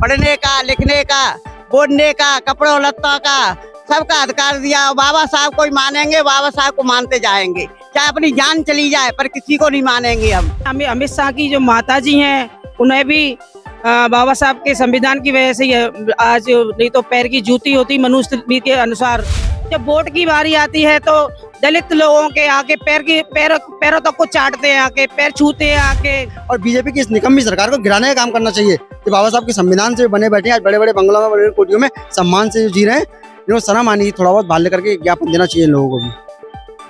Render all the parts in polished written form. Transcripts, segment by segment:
पढ़ने का, लिखने का, बोलने का, कपड़ों लत्तों का सबका अधिकार दिया। बाबा साहब को ही मानेंगे, बाबा साहब को मानते जाएंगे, चाहे अपनी जान चली जाए, पर किसी को नहीं मानेंगे हम। अमित शाह की जो माता जी हैं उन्हें भी बाबा साहब के संविधान की वजह से आज, नहीं तो पैर की जूती होती मनुस्मृति के अनुसार। जब वोट की बारी आती है तो दलित लोगों के आके पैरों तक को चाटते हैं, आके पैर छूते हैं आके। और बीजेपी की इस निकम्मी सरकार को गिराने का काम करना चाहिए कि बाबा साहब के संविधान से बने बैठे आज बड़े बड़े बंगलों में, बड़े बड़े कोठियों में सम्मान से जी रहे हैं। इन्होंने शर्म आनी, थोड़ा बहुत बाहर लेकर के ज्ञापन देना चाहिए लोगों को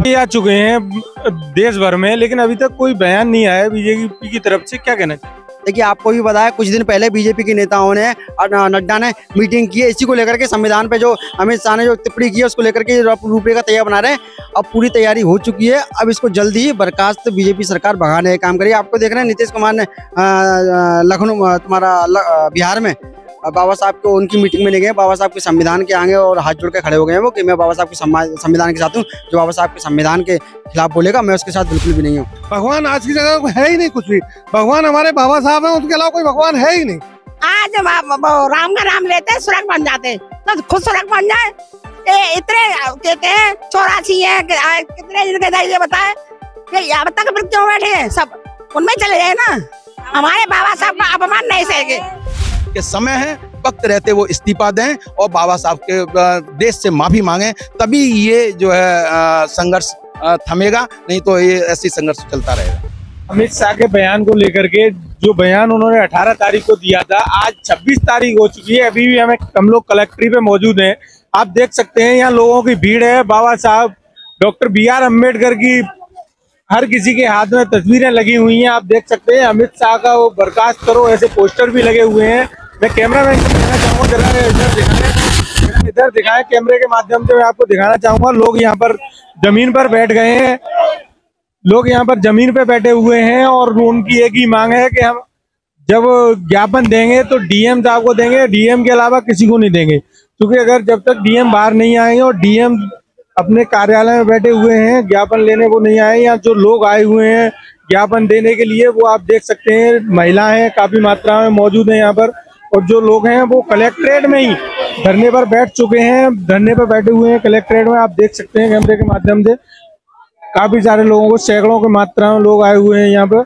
भी। आ चुके हैं देश भर में, लेकिन अभी तक कोई बयान नहीं आया बीजेपी की तरफ से। क्या कहना चाहिए? देखिए, आपको भी पता है कुछ दिन पहले बीजेपी के नेताओं ने और नड्डा ने मीटिंग की है इसी को लेकर के, संविधान पे जो अमित शाह ने जो टिप्पणी की है उसको लेकर के रूपरेखा तैयार बना रहे हैं। अब पूरी तैयारी हो चुकी है, अब इसको जल्दी ही बर्खास्त बीजेपी सरकार भगाने का काम करिए। आपको देख रहे हैं नीतीश कुमार ने लखनऊ बिहार में बाबा साहब को उनकी मीटिंग में ले गए, बाबा साहब के संविधान के आगे और हाथ जोड़ के खड़े हो गए हैं वो कि मैं बाबा साहब के संविधान के साथ हूँ। जो बाबा साहब के संविधान के खिलाफ बोलेगा मैं उसके साथ बिल्कुल भी नहीं हूँ। भगवान आज की जगह है ही नहीं कुछ भी। भगवान हमारे बाबा साहब हैं, उसके अलावा कोई भगवान है ही नहीं। आज राम का नाम लेते हैं, सुरग बन जाते, तो खुद सुरग बन जाए। इतने कहते हैं 84 है, कितने जिनके दाई बताए कि यहाँ तक क्यों बैठे हैं, सब उनमें चले जाए ना। हमारे बाबा साहब का अपमान नहीं सहेंगे। के समय है, वक्त रहते वो इस्तीफा दें और बाबा साहब के देश से माफी मांगे, तभी ये जो है संघर्ष थमेगा, नहीं तो ये ऐसी संघर्ष चलता रहेगा। अमित शाह के बयान को लेकर के, जो बयान उन्होंने 18 तारीख को दिया था, आज 26 तारीख हो चुकी है, अभी भी हम लोग कलेक्ट्री पे मौजूद हैं। आप देख सकते हैं यहाँ लोगों की भीड़ है। बाबा साहब डॉक्टर BR अम्बेडकर की हर किसी के हाथ में तस्वीरें लगी हुई हैं। आप देख सकते हैं अमित शाह का वो बर्खास्त करो ऐसे पोस्टर भी लगे हुए हैं। मैं कैमरामैन को कहना चाहूँगा जरा इधर दिखाएं, कैमरे के माध्यम से मैं आपको दिखाना चाहूँगा। लोग यहाँ पर जमीन पर बैठ गए हैं, लोग यहाँ पर जमीन पे बैठे हुए हैं और उनकी एक ही मांग है कि हम जब ज्ञापन देंगे तो DM साहब को देंगे, DM के अलावा किसी को नहीं देंगे। क्योंकि अगर जब तक DM बाहर नहीं आएंगे और DM अपने कार्यालय में बैठे हुए हैं, ज्ञापन लेने को नहीं आए, या जो लोग आए हुए हैं ज्ञापन देने के लिए, वो आप देख सकते हैं महिलाएं काफी मात्रा में मौजूद हैं यहाँ पर। और जो लोग हैं वो कलेक्ट्रेट में ही धरने पर बैठ चुके हैं, धरने पर बैठे हुए हैं कलेक्ट्रेट में। आप देख सकते हैं कैमरे के माध्यम से काफी सारे लोगों को, सैकड़ों की मात्रा में लोग आए हुए हैं यहाँ पर।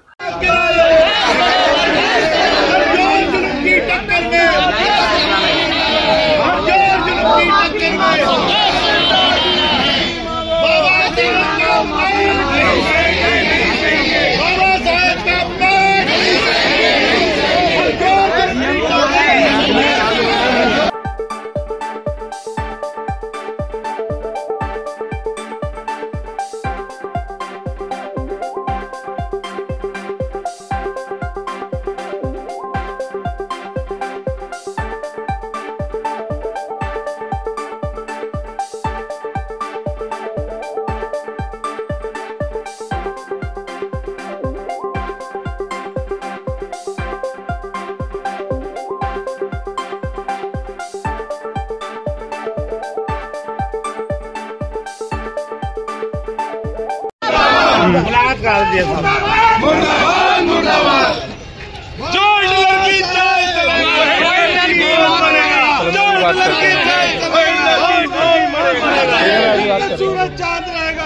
मुर्दाबाद मुर्दाबाद, जो लड़की चाहे सूरज चांद रहेगा,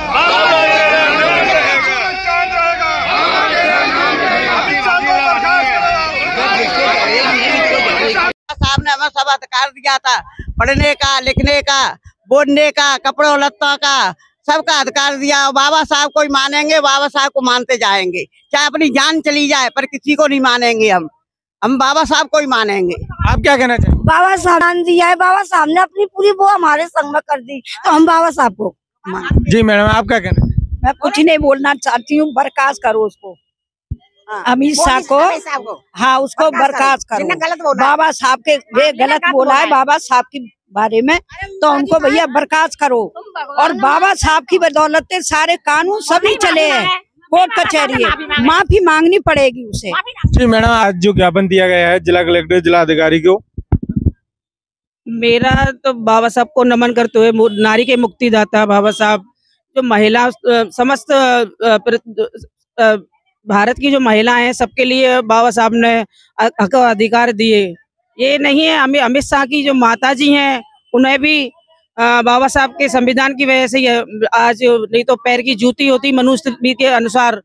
साहब ने हमें सब अधिकार दिया था, पढ़ने का, लिखने का, बोलने का, कपड़ों लत्तों का सबका अधिकार दिया। बाबा साहब को ही मानेंगे, बाबा साहब को मानते जाएंगे, चाहे अपनी जान चली जाए, पर किसी को नहीं मानेंगे हम बाबा साहब को ही मानेंगे। आप क्या कहना चाहिए? बाबा साहब दिया है, बाबा साहब ने अपनी पूरी वो हमारे संग में कर दी, तो हम बाबा साहब को जी मैडम, आप क्या कहना चाहिए? मैं कुछ नहीं बोलना चाहती हूँ, बर्खास्त करो उसको, अमित शाह को। हाँ, उसको बर्खास्त करो। बाबा साहब के वे गलत बोला है बाबा साहब के बारे में, तो उनको भैया बर्खास्त करो। और बाबा साहब की बदौलत सारे कानून सभी चले हैं, कोर्ट कचहरी है, माफी मांगनी पड़ेगी उसे। जी मैडम, आज जो ज्ञापन दिया गया है जिला कलेक्टर, जिला अधिकारी को, मेरा तो बाबा साहब को नमन करते हुए, नारी के मुक्तिदाता बाबा साहब, जो महिला समस्त भारत की जो महिला हैं सबके लिए बाबा साहब ने हक अधिकार दिए। ये नहीं है। अमित शाह की जो माता जी हैं उन्हें भी बाबा साहब के संविधान की वजह से ही आज, नहीं तो पैर की जूती होती मनुस्मृति के अनुसार।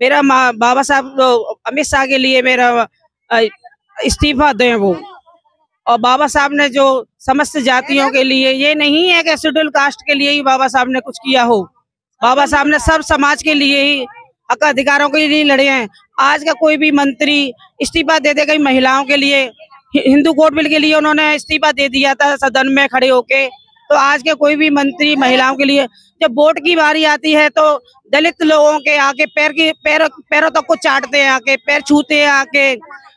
मेरा बाबा साहब अमित शाह के लिए मेरा इस्तीफा दें वो। और बाबा साहब ने जो समस्त जातियों के लिए, ये नहीं है कि शेड्यूल कास्ट के लिए ही बाबा साहब ने कुछ किया हो। बाबा साहब ने सब समाज के लिए ही, हक अधिकारों के लिए लड़े हैं। आज का कोई भी मंत्री इस्तीफा दे देगा महिलाओं के लिए, हिंदू कोड बिल के लिए उन्होंने इस्तीफा दे दिया था सदन में खड़े होके। तो आज के कोई भी मंत्री महिलाओं के लिए, जब वोट की बारी आती है तो दलित लोगों के आके पैरों तक को चाटते हैं, आके पैर छूते हैं, आके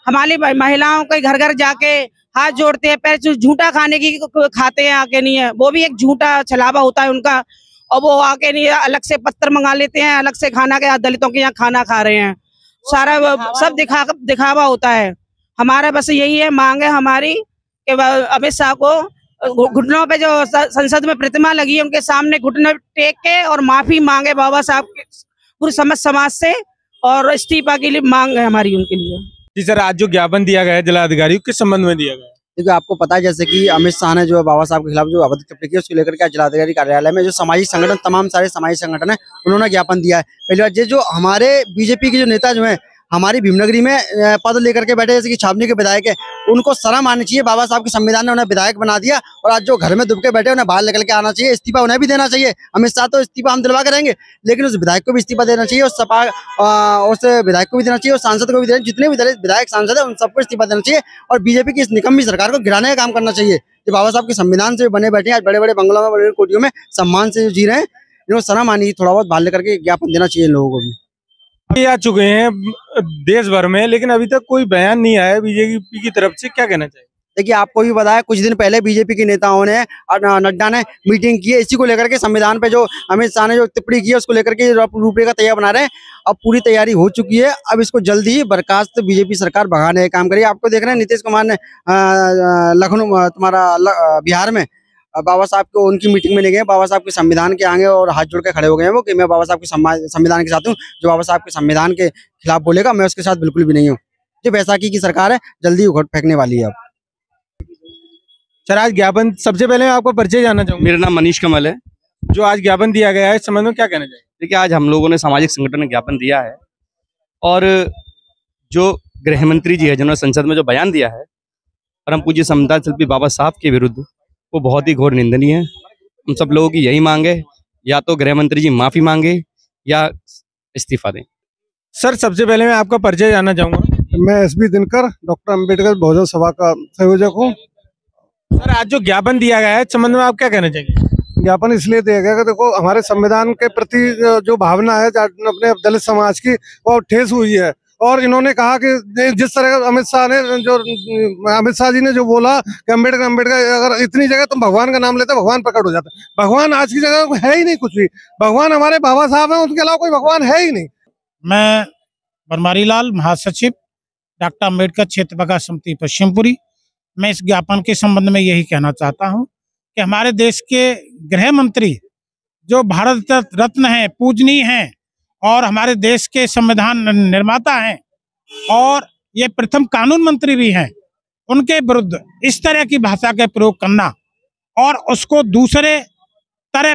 हमारी महिलाओं के घर घर जाके हाथ जोड़ते हैं, पैर झूठा खाने की खाते हैं, आके नहीं है वो भी एक झूठा छलावा होता है उनका। और वो आके नहीं अलग से पत्थर मंगा लेते हैं, अलग से खाना के, दलितों के यहाँ खाना खा रहे हैं। सारा सब दिखावा होता है। हमारा बस यही है, मांग है हमारी कि अमित शाह को घुटनों पे जो संसद में प्रतिमा लगी है उनके सामने घुटने टेक के और माफी मांगे बाबा साहब के पूरे समाज से, और इस्तीफा के लिए मांग है हमारी उनके लिए। जी सर, आज जो ज्ञापन दिया गया है जिलाधिकारी, किस संबंध में दिया गया है? देखिए, आपको पता है जैसे कि अमित शाह ने जो बाबा साहब के खिलाफ जो अवैध टिप्पणी की उसको लेकर के आज जिलाधिकारी कार्यालय में जो सामाजिक संगठन, तमाम सारे सामाजिक संगठन है, उन्होंने ज्ञापन दिया है। पहली बात, जो हमारे बीजेपी के जो नेता जो है हमारी भीमनगरी में पद लेकर के बैठे, जैसे कि छावनी के विधायक है, उनको शर्म आनी चाहिए। बाबा साहब के संविधान ने उन्हें विधायक बना दिया और आज जो घर में दुबके बैठे उन्हें बाहर निकल के आना चाहिए। इस्तीफा उन्हें भी देना चाहिए। अमित शाह तो इस्तीफा हम दिलवा के रहेंगे, लेकिन उस विधायक को भी इस्तीफा देना चाहिए, उस विधायक को भी देना चाहिए, उस सांसद को भी देना, जितने भी दलित विधायक सांसद है उन सबको इस्तीफा देना चाहिए। और बीजेपी की इस निकम्मी सरकार को गिराने का काम करना चाहिए। जो बाबा साहब के संविधान से बने बैठे हैं, आज बड़े बड़े बंगलों में, बड़े बड़े कोठियों में सम्मान से जी रहे हैं, इन्होंने शर्म आनी, थोड़ा बहुत बाहर लेकर के ज्ञापन देना चाहिए लोगों को भी। अभी आ चुके हैं देश भर में, लेकिन अभी तक कोई बयान नहीं आया बीजेपी की तरफ से, क्या कहना चाहिए? देखिए, आपको भी पता है कुछ दिन पहले बीजेपी के नेताओं ने नड्डा ने मीटिंग की है इसी को लेकर के। संविधान पे जो अमित शाह ने जो टिप्पणी की है उसको लेकर के रूपरेखा तैयार बना रहे हैं। अब पूरी तैयारी हो चुकी है, अब इसको जल्दी ही बर्खास्त बीजेपी सरकार भगाने का काम करिए। आपको देख रहे हैं नीतीश कुमार ने लखनऊ बिहार में बाबा साहब को उनकी मीटिंग में ले गए, बाबा साहब के संविधान के आगे और हाथ जोड़ के खड़े हो गए हैं वो कि मैं बाबा साहब के संविधान के साथ हूँ। जो बाबा साहब के संविधान के खिलाफ बोलेगा मैं उसके साथ बिल्कुल भी नहीं हूँ। जो बैसाखी की सरकार है जल्दी उघड़ फेंकने वाली है। अब सर, आज ज्ञापन, सबसे पहले मैं आपको परिचय जानना चाहूँगा। मेरा नाम मनीष कमल है। जो आज ज्ञापन दिया गया है इस संबंध में क्या कहना चाहिए? देखिए, आज हम लोगों ने सामाजिक संगठन ने ज्ञापन दिया है और जो गृह मंत्री जी है जिन्होंने संसद में जो बयान दिया है परम पूज्य संविधान शिल्पी बाबा साहब के विरुद्ध, वो बहुत ही घोर निंदनीय है। हम सब लोगों की यही मांग है, या तो गृह मंत्री जी माफी मांगे या इस्तीफा दें। सर, सबसे पहले मैं आपका परिचय जानना चाहूंगा। मैं एसबी दिनकर, डॉक्टर अंबेडकर बहुजन सभा का संयोजक हूँ। सर, आज जो ज्ञापन दिया गया है इस संबंध में आप क्या कहना चाहेंगे? ज्ञापन इसलिए दिया गया कि देखो, हमारे संविधान के प्रति जो भावना है अपने दलित समाज की, वो ठेस हुई है। और इन्होंने कहा कि जिस तरह का अमित शाह जी ने जो बोला कि अम्बेडकर अगर इतनी जगह तुम भगवान का नाम लेते भगवान प्रकट हो जाता है। भगवान आज की जगह है ही नहीं कुछ भी। भगवान हमारे बाबा साहब हैं, उनके अलावा कोई भगवान है ही नहीं। मैं बनवारी लाल, महासचिव डॉक्टर अम्बेडकर क्षेत्र विकास समिति पश्चिमपुरी। मैं इस ज्ञापन के संबंध में यही कहना चाहता हूं कि हमारे देश के गृह मंत्री जो भारत रत्न हैं, पूजनीय हैं और हमारे देश के संविधान निर्माता हैं और ये प्रथम कानून मंत्री भी हैं, उनके विरुद्ध इस तरह की भाषा का प्रयोग करना और उसको दूसरे तरह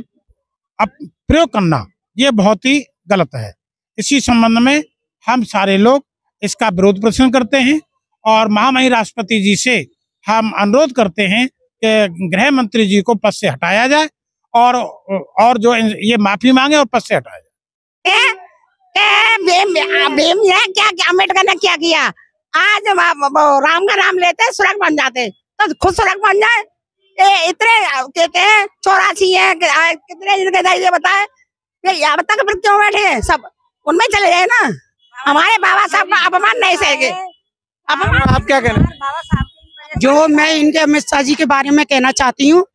प्रयोग करना, ये बहुत ही गलत है। इसी संबंध में हम सारे लोग इसका विरोध प्रदर्शन करते हैं और महामहिम राष्ट्रपति जी से हम अनुरोध करते हैं कि गृह मंत्री जी को पद से हटाया जाए और जो ये माफी मांगे और पद से हटाया जाए। क्या अम्बेडकर ने क्या किया? आज राम का नाम लेते सुरग बन जाते, तो खुद सुरग बन जाए। इतने कहते हैं 84 है, कितने ये बताए, यहाँ तक क्यों बैठे हैं? सब उनमें चले जाए ना। हमारे बाबा साहब का अपमान नहीं सहेंगे। आप क्या कहना? जो मैं इनके अमित शाह जी के बारे में कहना चाहती हूँ,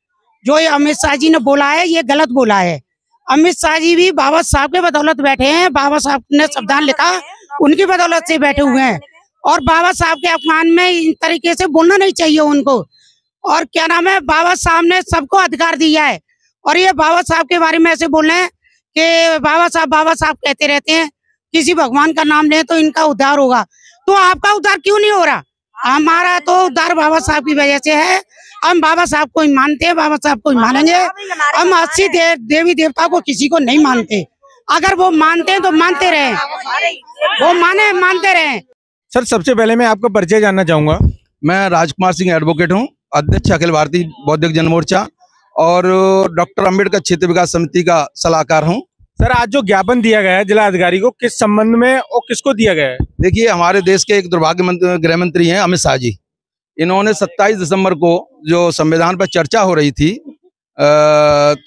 जो ये अमित शाह जी ने बोला है ये गलत बोला है। अमित शाह जी भी बाबा साहब के बदौलत बैठे हैं। बाबा साहब ने संविधान लिखा, उनकी बदौलत से बैठे हुए हैं और बाबा साहब के अपमान में इन तरीके से बोलना नहीं चाहिए उनको। और क्या नाम है, बाबा साहब ने सबको अधिकार दिया है और ये बाबा साहब के बारे में ऐसे बोल रहे हैं कि बाबा साहब कहते रहते हैं, किसी भगवान का नाम लें तो इनका उद्धार होगा। तो आपका उद्धार क्यों नहीं हो रहा? हमारा तो उद्धार बाबा साहब की वजह से है। हम बाबा साहब को ही मानते हैं, बाबा साहब को ही मानेंगे। हम 80 देवी देवता को किसी को नहीं मानते। अगर वो मानते हैं तो मानते रहे, वो मानते रहे। सर सबसे पहले मैं आपका परिचय जानना चाहूंगा। मैं राजकुमार सिंह एडवोकेट हूँ, अध्यक्ष अखिल भारतीय बौद्धिक जनमोर्चा और डॉक्टर अंबेडकर क्षेत्र विकास समिति का सलाहकार हूँ। सर आज जो ज्ञापन दिया गया है जिला अधिकारी को, किस संबंध में और किसको दिया गया है? देखिए, हमारे देश के एक दुर्भाग्य गृह मंत्री हैं अमित शाह जी। इन्होंने 27 दिसंबर को जो संविधान पर चर्चा हो रही थी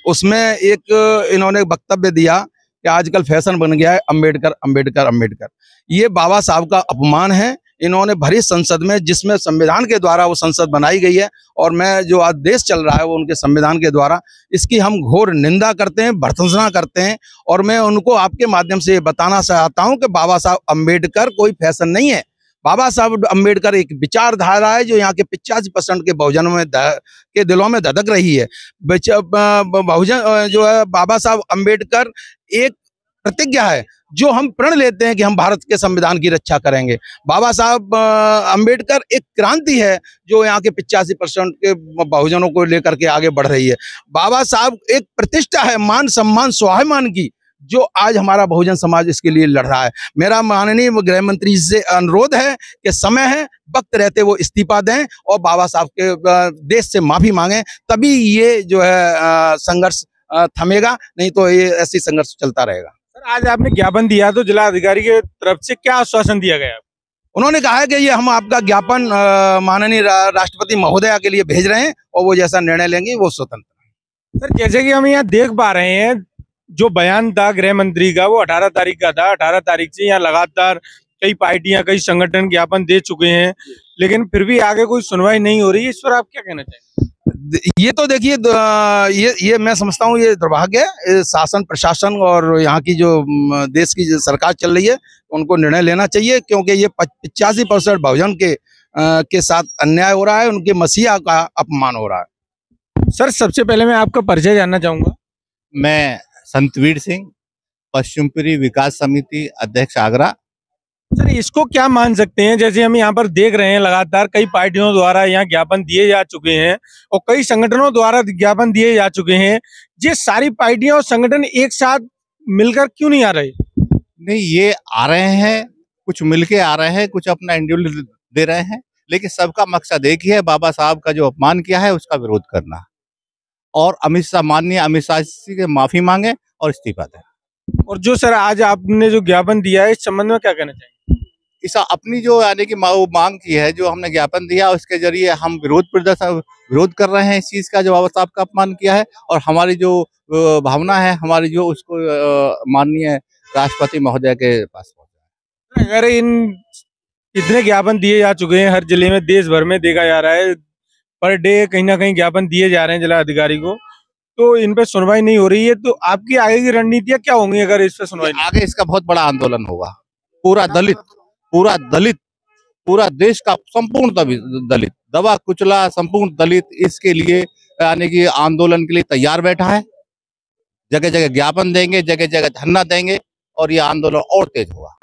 उसमें एक इन्होंने वक्तव्य दिया कि आजकल फैशन बन गया है अम्बेडकर अम्बेडकर अम्बेडकर। ये बाबा साहब का अपमान है। इन्होंने भरी संसद में, जिसमें संविधान के द्वारा वो संसद बनाई गई है और मैं जो आज देश चल रहा है वो उनके संविधान के द्वारा, इसकी हम घोर निंदा करते हैं, भर्त्सना करते हैं। और मैं उनको आपके माध्यम से बताना चाहता हूं कि बाबा साहब अम्बेडकर कोई फैशन नहीं है। बाबा साहब अम्बेडकर एक विचारधारा है जो यहाँ के 85% के बहुजनों में के दिलों में धधक रही है। बहुजन जो है, बाबा साहब अम्बेडकर एक प्रतिज्ञा है जो हम प्रण लेते हैं कि हम भारत के संविधान की रक्षा करेंगे। बाबा साहब अम्बेडकर एक क्रांति है जो यहाँ के 85% के बहुजनों को लेकर के आगे बढ़ रही है। बाबा साहब एक प्रतिष्ठा है, मान सम्मान स्वाभिमान की, जो आज हमारा बहुजन समाज इसके लिए लड़ रहा है। मेरा माननीय गृह मंत्री से अनुरोध है कि समय है, वक्त रहते वो इस्तीफा दें और बाबा साहब के देश से माफी मांगें, तभी ये जो है संघर्ष थमेगा, नहीं तो ये ऐसी संघर्ष चलता रहेगा। सर आज आपने ज्ञापन दिया तो जिला अधिकारी के तरफ से क्या आश्वासन दिया गया? उन्होंने कहा है कि ये हम आपका ज्ञापन माननीय राष्ट्रपति महोदया के लिए भेज रहे हैं और वो जैसा निर्णय लेंगे वो स्वतंत्र। सर जैसे कि हम यहाँ देख पा रहे हैं, जो बयान था गृह मंत्री का वो 18 तारीख का था। 18 तारीख से यहाँ लगातार कई पार्टियां, कई संगठन ज्ञापन दे चुके हैं, लेकिन फिर भी आगे कोई सुनवाई नहीं हो रही है। इस पर आप क्या कहना चाहेंगे? ये तो देखिए, ये मैं समझता हूँ ये दुर्भाग्य है। शासन प्रशासन और यहाँ की जो देश की जो सरकार चल रही है उनको निर्णय लेना चाहिए, क्योंकि ये 85% बहुजन के साथ अन्याय हो रहा है, उनके मसीहा का अपमान हो रहा है। सर सबसे पहले मैं आपका परिचय जानना चाहूंगा। मैं संतवीर सिंह, पश्चिमपुरी विकास समिति अध्यक्ष आगरा। सर इसको क्या मान सकते हैं? जैसे हम यहाँ पर देख रहे हैं लगातार कई पार्टियों द्वारा यहाँ ज्ञापन दिए जा चुके हैं और कई संगठनों द्वारा ज्ञापन दिए जा चुके हैं। ये सारी पार्टियां और संगठन एक साथ मिलकर क्यों नहीं आ रहे? नहीं, ये आ रहे हैं, कुछ मिलके आ रहे हैं, कुछ अपना इंडिविजुअल दे रहे हैं, लेकिन सबका मकसद एक ही है, बाबा साहब का जो अपमान किया है उसका विरोध करना और माननीय अमित शाह जी के माफी मांगे और इस्तीफा दें। और जो सर आज आपने जो ज्ञापन दिया है इस संबंध में क्या कहना चाहिए? इस अपनी जो यानी कि मांग की है, जो हमने ज्ञापन दिया उसके जरिए हम विरोध कर रहे हैं इस चीज का, जो बाबा साहब का अपमान किया है, और हमारी जो भावना है हमारी जो उसको माननीय राष्ट्रपति महोदय के पास पहुंचा। अगर इतने ज्ञापन दिए जा चुके हैं हर जिले में, देश भर में देखा जा रहा है, पर डे कहीं ना कहीं ज्ञापन दिए जा रहे हैं जिला अधिकारी को, तो इन पे सुनवाई नहीं हो रही है, तो आपकी आगे की रणनीतियां क्या होंगी अगर इस पे सुनवाई? आगे इसका बहुत बड़ा आंदोलन होगा। पूरा देश का संपूर्ण दलित, दबा कुचला संपूर्ण दलित इसके लिए यानी कि आंदोलन के लिए तैयार बैठा है। जगह जगह ज्ञापन देंगे, जगह जगह धरना देंगे और ये आंदोलन और तेज होगा।